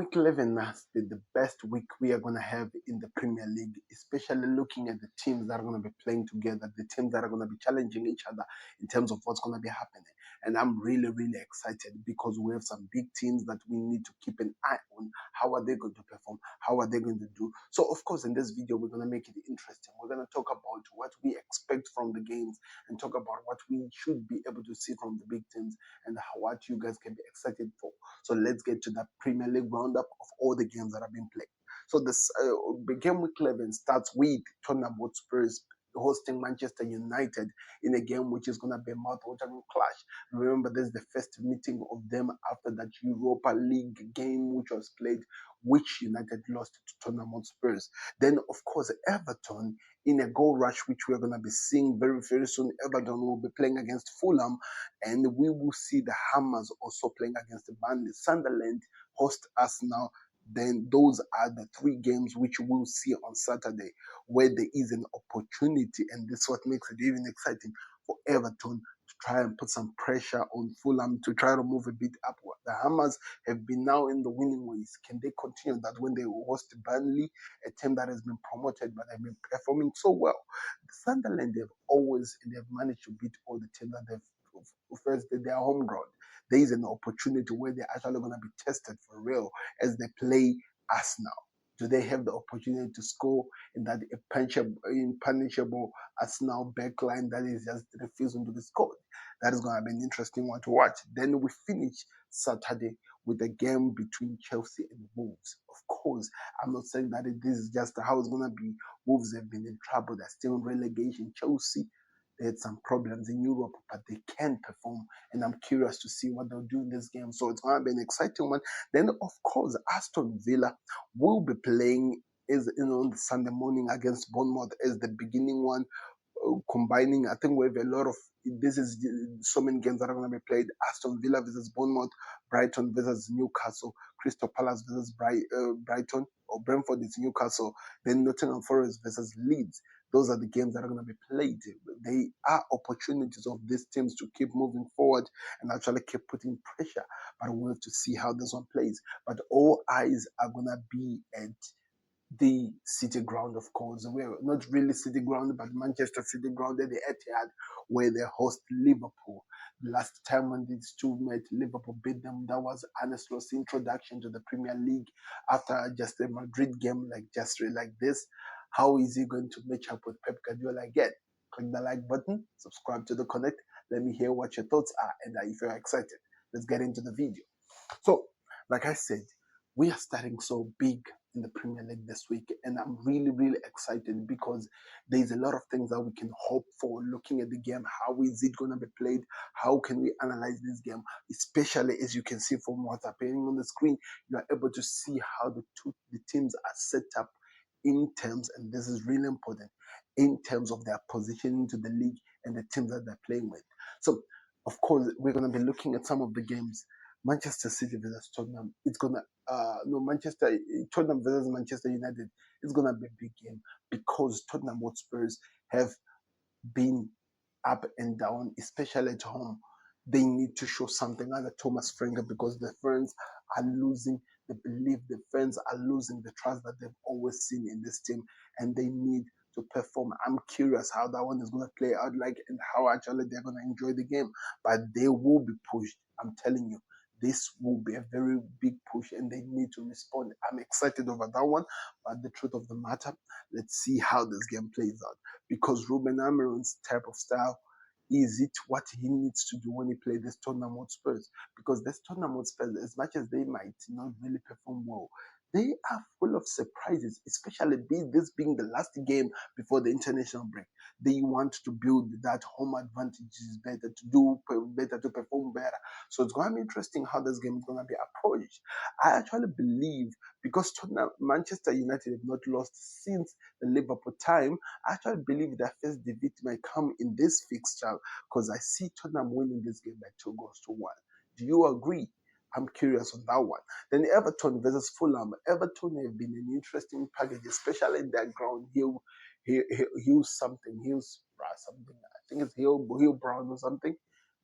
week 11 must be the best week we are going to have in the Premier League, especially looking at the teams that are going to be playing together, the teams that are going to be challenging each other in terms of what's going to be happening. And I'm really, really excited because we have some big teams that we need to keep an eye on. How are they going to perform? How are they going to do? So, of course, in this video, we're going to make it interesting. We're going to talk about what we expect from the games and talk about what we should be able to see from the big teams and what you guys can be excited for. So let's get to the Premier League roundup of all the games that have been played. So this game week 11 starts with Tottenham Spurs hosting Manchester United in a game which is going to be a mouth-watering clash. Remember, this is the first meeting of them after that Europa League game which was played, which United lost to Tottenham Spurs. Then, of course, Everton in a goal rush, which we're going to be seeing very, very soon. Everton will be playing against Fulham, and we will see the Hammers also playing against the Burnley. Sunderland host Arsenal. Then those are the three games which we'll see on Saturday, where there is an opportunity, and this is what makes it even exciting for Everton to try and put some pressure on Fulham to try to move a bit upward. The Hammers have been now in the winning ways. Can they continue that when they host Burnley, a team that has been promoted but have been performing so well? The Sunderland they've managed to beat all the teams that they've first their home ground. There is an opportunity where they're actually going to be tested for real as they play Arsenal. Do they have the opportunity to score in that impunishable Arsenal backline that is just refusing to be scored? That is going to be an interesting one to watch. Then we finish Saturday with a game between Chelsea and Wolves. Of course, I'm not saying that this is just how it's going to be. Wolves have been in trouble. They're still in relegation. Chelsea, they had some problems in Europe, but they can perform. And I'm curious to see what they'll do in this game. So it's going to be an exciting one. Then, of course, Aston Villa will be playing on the Sunday morning against Bournemouth as the beginning one. Combining, I think we have a lot of this is so many games that are going to be played. Aston Villa versus Bournemouth, Brighton versus Newcastle, Crystal Palace versus Brighton, or Brentford is Newcastle, then Nottingham Forest versus Leeds. Those are the games that are going to be played. They are opportunities of these teams to keep moving forward and actually keep putting pressure. But we'll have to see how this one plays. But all eyes are going to be at the City ground, of course. We're not really City ground, but Manchester City ground at the Etihad, where they host Liverpool. The last time when these two met, Liverpool beat them. That was Arne Slot's introduction to the Premier League after just a Madrid game like this. How is he going to match up with Pep Guardiola again? Click the like button, subscribe to the Connect. Let me hear what your thoughts are, and if you're excited, let's get into the video. So, like I said, we are starting so big in the Premier League this week, and I'm really, really excited because there's a lot of things that we can hope for looking at the game. How is it going to be played? How can we analyze this game? Especially as you can see from what's appearing on the screen, you are able to see how the teams are set up in terms, and this is really important, in terms of their position into the league and the teams that they're playing with. So, of course, we're going to be looking at some of the games. Manchester City versus Tottenham. It's gonna no Manchester Tottenham versus Manchester United. It's gonna be a big game because Tottenham Spurs have been up and down, especially at home. They need to show something under Thomas Frank because the fans are losing the belief. The fans are losing the trust that they've always seen in this team, and they need to perform. I'm curious how that one is going to play out like and how actually they're going to enjoy the game, but they will be pushed. I'm telling you, this will be a very big push and they need to respond. I'm excited over that one, but the truth of the matter, let's see how this game plays out because Ruben Amorim's type of style, is it what he needs to do when he plays this Tottenham Spurs? Because this Tottenham Spurs, as much as they might not really perform well, they are full of surprises, especially this being the last game before the international break. They want to build that home advantage is better to do better, to perform better. So it's going to be interesting how this game is going to be approached. I actually believe because Tottenham, Manchester United have not lost since the Liverpool time, I actually believe their first defeat might come in this fixture because I see Tottenham winning this game by 2-1. Do you agree? I'm curious on that one. Then Everton versus Fulham. Everton have been an interesting package, especially in their ground. Hills something. Hills something. I think it's Hill Brown or something.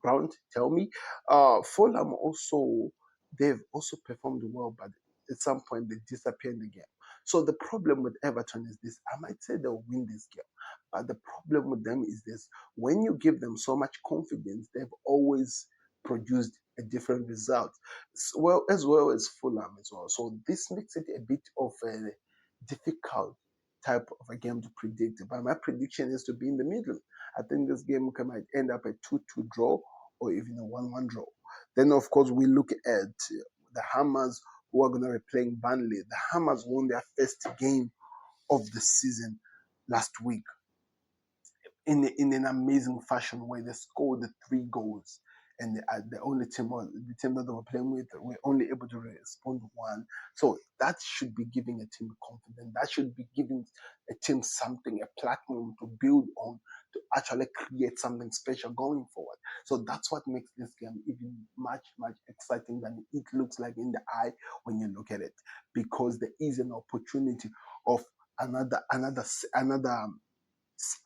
Ground. Tell me. Fulham also they've also performed well, but at some point they disappear in the game. So the problem with Everton is this: I might say they'll win this game, but the problem with them is this: when you give them so much confidence, they've always produced a different result, as well as Fulham as well. So this makes it a bit of a difficult type of a game to predict. But my prediction is to be in the middle. I think this game might end up a 2-2 draw or even a 1-1 draw. Then, of course, we look at the Hammers, who are going to be playing Burnley. The Hammers won their first game of the season last week in an amazing fashion, where they scored the 3 goals, and the only team, or the team that they were playing with, were only able to respond one. So that should be giving a team confidence. That should be giving a team something, a platform to build on, to actually create something special going forward. So that's what makes this game even much exciting than it looks like in the eye when you look at it, because there is an opportunity of another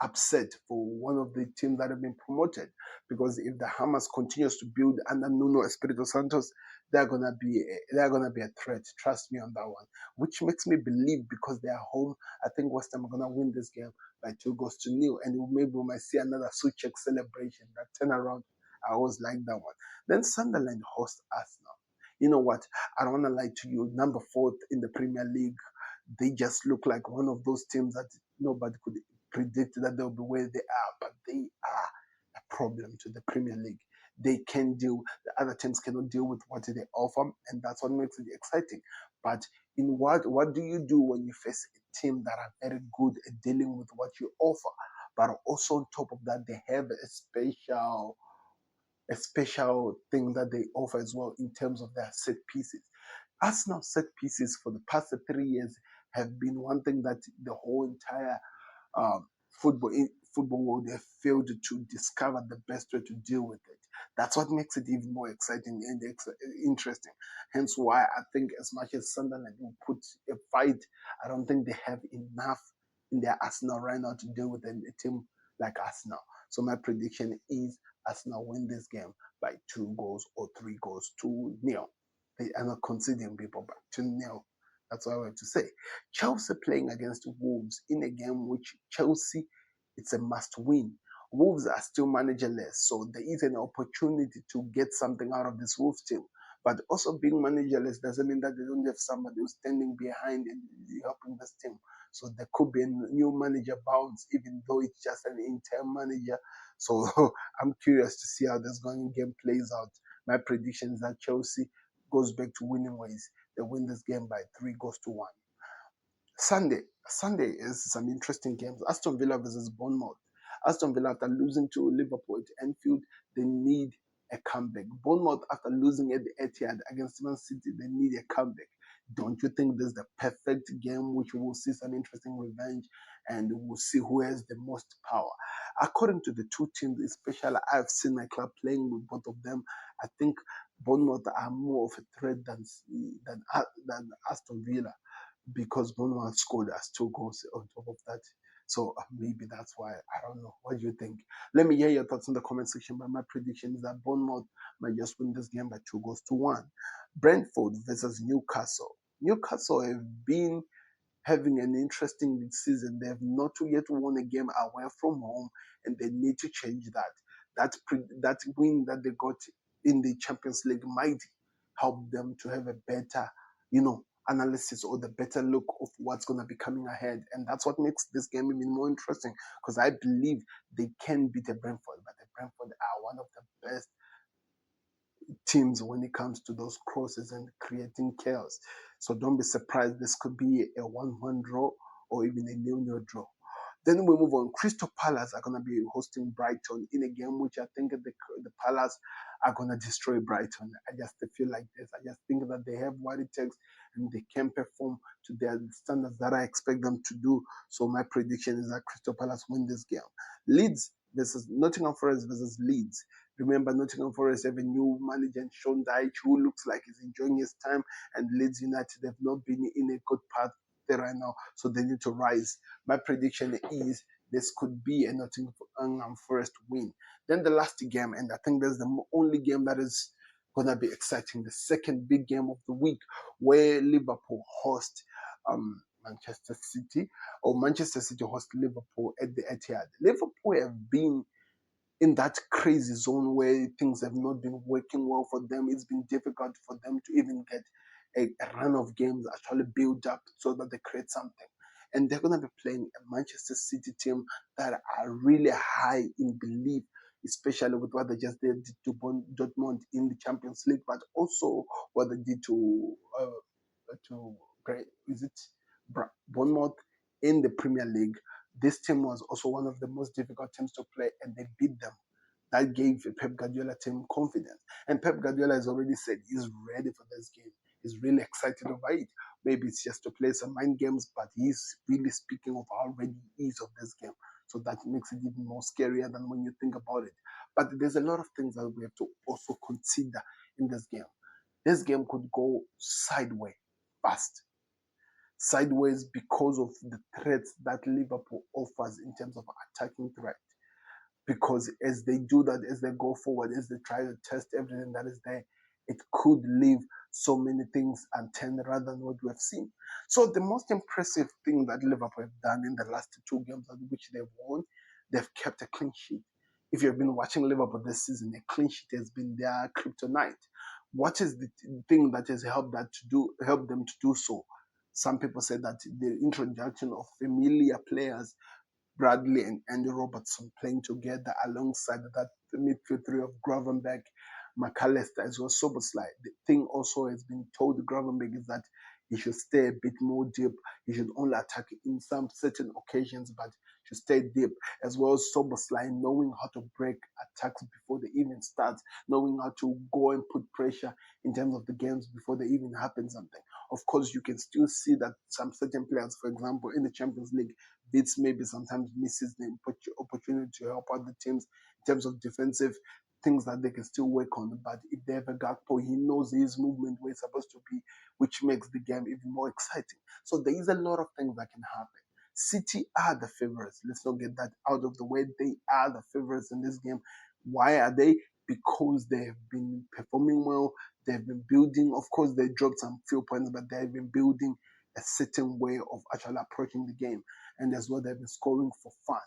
upset for one of the teams that have been promoted. Because if the Hammers continues to build under Nuno Espirito Santos, they're gonna be a threat. Trust me on that one. Which makes me believe, because they are home, I think West Ham are gonna win this game by 2-0, and maybe we might see another Suchek celebration, that turnaround. I always like that one. Then Sunderland host Arsenal. You know what? I don't want to lie to you. Number 4 in the Premier League, they just look like one of those teams that nobody could predict that they'll be where they are, but they are a problem to the Premier League. They can deal, the other teams cannot deal with what they offer, and that's what makes it exciting. But in what do you do when you face a team that are very good at dealing with what you offer, but also on top of that, they have a special thing that they offer as well in terms of their set pieces. Arsenal set pieces for the past 3 years have been one thing that the whole entire um, football world have failed to discover the best way to deal with it. That's what makes it even more exciting and interesting. Hence why I think, as much as Sunderland will put a fight, I don't think they have enough in their arsenal right now to deal with a team like Arsenal. So my prediction is Arsenal win this game by 2 goals or 3 goals to nil. They are not conceding, people, but to nil. That's what I have to say. Chelsea playing against Wolves in a game which Chelsea, it's a must win. Wolves are still managerless, so there is an opportunity to get something out of this Wolves team. But also being managerless doesn't mean that they don't have somebody who's standing behind and helping this team. So there could be a new manager bounce, even though it's just an interim manager. So I'm curious to see how this game plays out. My prediction is that Chelsea goes back to winning ways. They win this game by 3 goals to 1. Sunday is some interesting games. Aston Villa versus Bournemouth. Aston Villa, after losing to Liverpool at Anfield, they need a comeback. Bournemouth, after losing at the Etihad against Man City, they need a comeback. Don't you think this is the perfect game which we will see some interesting revenge, and we'll see who has the most power? According to the two teams, especially I've seen my club playing with both of them, I think Bournemouth are more of a threat than Aston Villa, because Bournemouth scored us 2 goals on top of that. So maybe that's why. I don't know. What do you think? Let me hear your thoughts in the comment section. But my prediction is that Bournemouth might just win this game by 2 goals to 1. Brentford versus Newcastle. Newcastle have been having an interesting season. They have not yet won a game away from home, and they need to change that. That win that they got in the Champions League might help them to have a better, analysis, or the better look of what's going to be coming ahead. And that's what makes this game even more interesting, because I believe they can beat the Brentford, but the Brentford are one of the best teams when it comes to those crosses and creating chaos. So don't be surprised. This could be a 1-1 draw or even a 0-0 draw. Then we move on. Crystal Palace are going to be hosting Brighton in a game which I think the Palace are going to destroy Brighton. I just feel like this. I just think that they have what it takes, and they can perform to their standards that I expect them to do. So my prediction is that Crystal Palace win this game. Leeds versus Nottingham Forest versus Leeds. Remember, Nottingham Forest have a new manager, Sean Dyche, who looks like he's enjoying his time, and Leeds United have not been in a good path there right now, so they need to rise. My prediction is this could be a Nottingham Forest win. Then the last game, and I think that's the only game that is Gonna be exciting. The second big game of the week, where Liverpool host Manchester City, or Manchester City host Liverpool at the Etihad. Liverpool have been in that crazy zone where things have not been working well for them. It's been difficult for them to even get a run of games actually build up so that they create something. And they're going to be playing a Manchester City team that are really high in belief, especially with what they just did to Dortmund in the Champions League, but also what they did to is it Bournemouth in the Premier League. This team was also one of the most difficult teams to play, and they beat them. That gave Pep Guardiola team confidence. And Pep Guardiola has already said he's ready for this game. He's really excited over it. Maybe it's just to play some mind games, but he's really speaking of how ready he is of this game. So that makes it even more scarier than when you think about it. But there's a lot of things that we have to also consider in this game. This game could go sideways fast. Sideways because of the threats that Liverpool offers in terms of attacking threat. Because as they do that, as they go forward, as they try to test everything that is there, it could leave so many things unturned rather than what we have seen. So the most impressive thing that Liverpool have done in the last two games at which they've won, they've kept a clean sheet. If you've been watching Liverpool this season, a clean sheet has been their kryptonite. What is the thing that has helped them to do so? Some people say that the introduction of familiar players, Bradley and Andy Robertson, playing together alongside that midfield three of Gravenberch, McAllister, as well as Soboslai. The thing also has been told Gravenberch is that he should stay a bit more deep. He should only attack in some certain occasions, but should stay deep. As well as Soboslai, knowing how to break attacks before they even start, knowing how to go and put pressure in terms of the games before they even happen something. Of course, you can still see that some certain players, for example, in the Champions League, Beats maybe sometimes misses the opportunity to help out the teams in terms of defensive things that they can still work on. But if they have a Gakpo, he knows his movement where it's supposed to be, which makes the game even more exciting. So there is a lot of things that can happen. City are the favorites. Let's not get that out of the way. They are the favorites in this game. Why are they? Because they have been performing well. They've been building. Of course, they dropped some few points, but they've been building a certain way of actually approaching the game. And as well, they've been scoring for fun.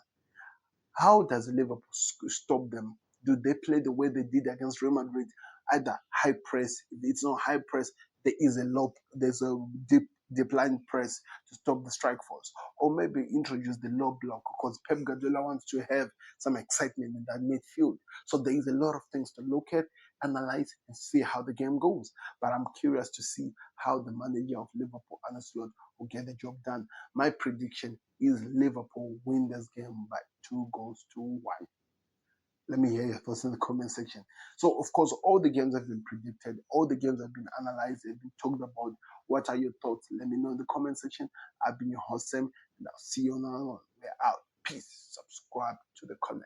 How does Liverpool stop them? Do they play the way they did against Real Madrid? Either high press. If it's not high press, there is a low. There's a deep line press to stop the strike force, or maybe introduce the low block because Pep Guardiola wants to have some excitement in that midfield. So there is a lot of things to look at, analyze, and see how the game goes. But I'm curious to see how the manager of Liverpool, Arne Slot, will get the job done. My prediction is Liverpool win this game by 2-1. Let me hear your thoughts in the comment section. So, of course, all the games have been predicted, all the games have been analyzed, they've been talked about. What are your thoughts? Let me know in the comment section. I've been your host, Sam, and I'll see you on another one. We're out. Peace. Subscribe to the comment.